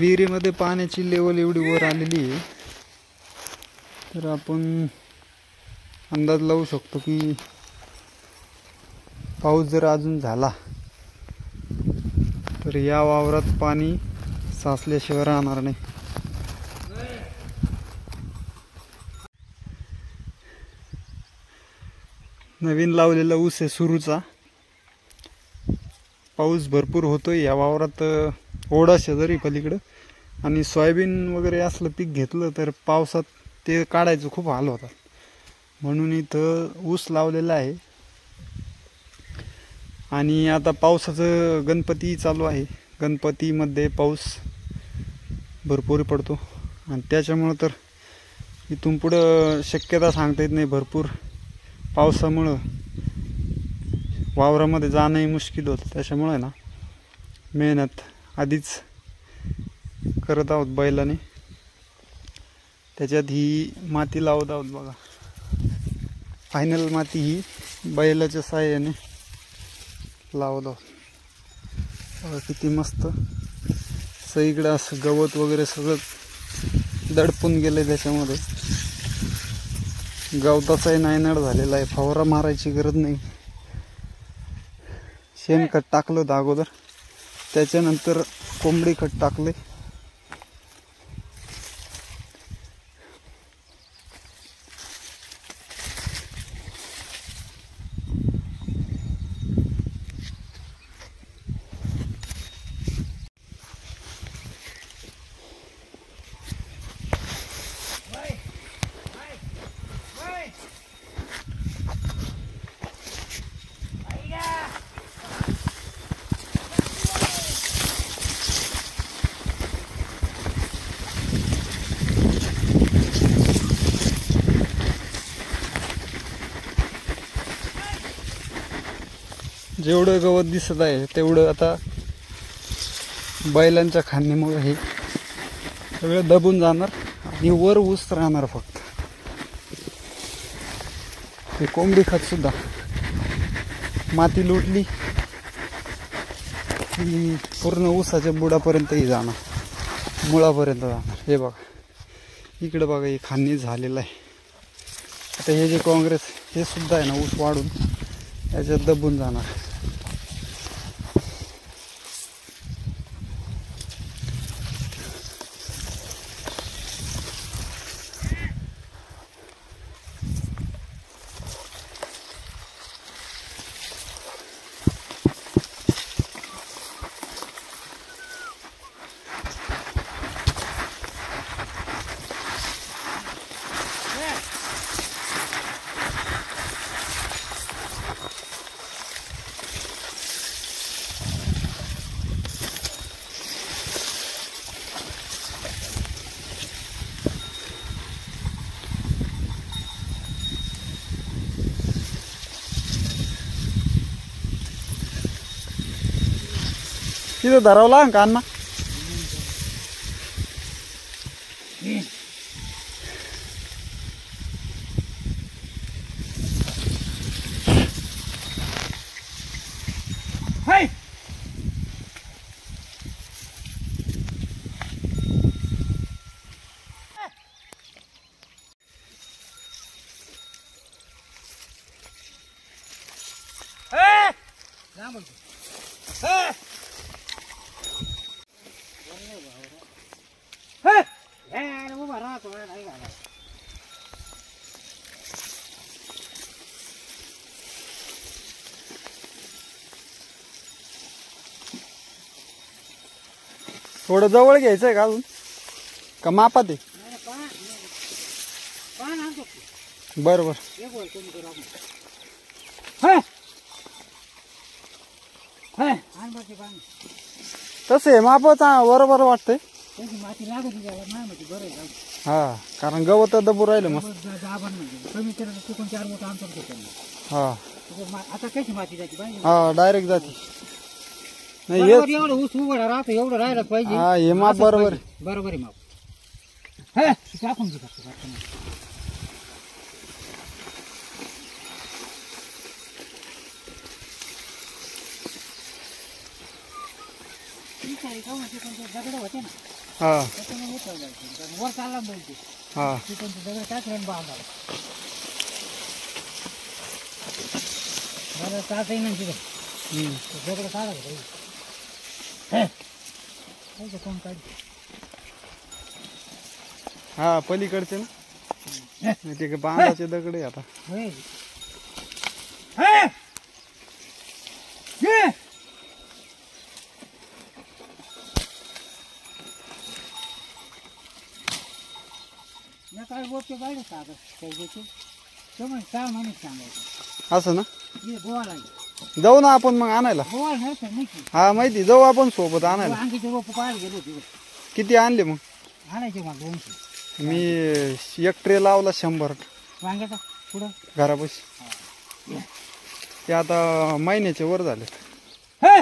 विहिरीमध्ये पाण्याची लेवल एवढी वर आलेली आहे, तर आपण अंदाज लावू शकतो की पाऊस जर अजून झाला तर या वावरात पाणी साचल्याशिवाय राहणार नाही. नवीन लावलेला ऊस आहे सुरूचा. पाऊस भरपूर होतोय या वावरात, ओढा शेजारी पलीकडं, आणि सोयाबीन वगैरे असलं पीक घेतलं तर पावसात ते काढायचं खूप हाल होतात. म्हणून इथं ऊस लावलेला आहे. आणि आता पावसाचं गणपती चालू आहे. गणपतीमध्ये पाऊस भरपूर पडतो आणि त्याच्यामुळं तर इथून पुढं शक्यता सांगता येत नाही. भरपूर पावसामुळं वावरामध्ये जाणंही मुश्किल होतं. त्याच्यामुळे ना मेहनत आधीच करत आहोत बैलाने. त्याच्यात ही माती लावत आहोत बघा. फायनल माती ही बैलाच्या साहाय्याने लावत आहोत. बघा किती मस्त सगळीकडं असं गवत वगैरे सगळं दडपून गेलं. त्याच्यामध्ये गवताचाही नायनाट झालेला आहे. फवारा मारायची गरज नाही. शेणखत टाकलं होतं अगोदर, त्याच्यानंतर कोंबडी खत टाकले. जेवढं गवत दिसत आहे तेवढं आता बैलांच्या खांदीमुळे हे सगळं दबून जाणार आणि वर ऊस राहणार फक्त. ते कोंबडी खत सुद्धा माती लुटली की पूर्ण ऊसाच्या बुडापर्यंतही जाणार, मुळापर्यंत जाणार. हे बघा इकडे बघा, हे खांदी झालेलं आहे. आता हे जे काँग्रेस हे सुद्धा आहे ना, ऊस वाढून याच्यात दबून जाणार. तिथं धरावला का अण्णा? थोडं जवळ घ्यायचंय का अजून का मापात आहे? बर बर. तसे मापच बरोबर वाटतंय. हा, कारण गवत दबू राहिलं मस्त. हा हा, डायरेक्ट जाते. नाही एवढं ऊस उघडा राहतो, एवढं राहिलं पाहिजे. हा, हे माप बरोबर बरोबर आहे माप. टाकून घेऊ दगड होते ना. हा त्याच्यामुळे उचल जायचं कारण वर चालला बोलते हा तिथून दगड टाकलं बांधा मला चालता येईना तिथं दगड काढायचं कोण काढ हा पलीकडचे ना ते बांधाचे दगड आहे आता काय बोलते बाहेर साधं काही गोष्टी तुम्ही 6 महिने सांगायचं असं ना हे गोवाला आहे जाऊ ना आपण मग आणायला गोवाला नाही तर नाही की हा माहिती जाऊ आपण सोबत आणायला वांगीचे रोप पाहायला गेलो होते किती आणले मग आणायचे मला 200 मी एक ट्रे लावला 100 वांग्याचा पुढं घरापाशी ते आता महिन्याचे वर झाले हे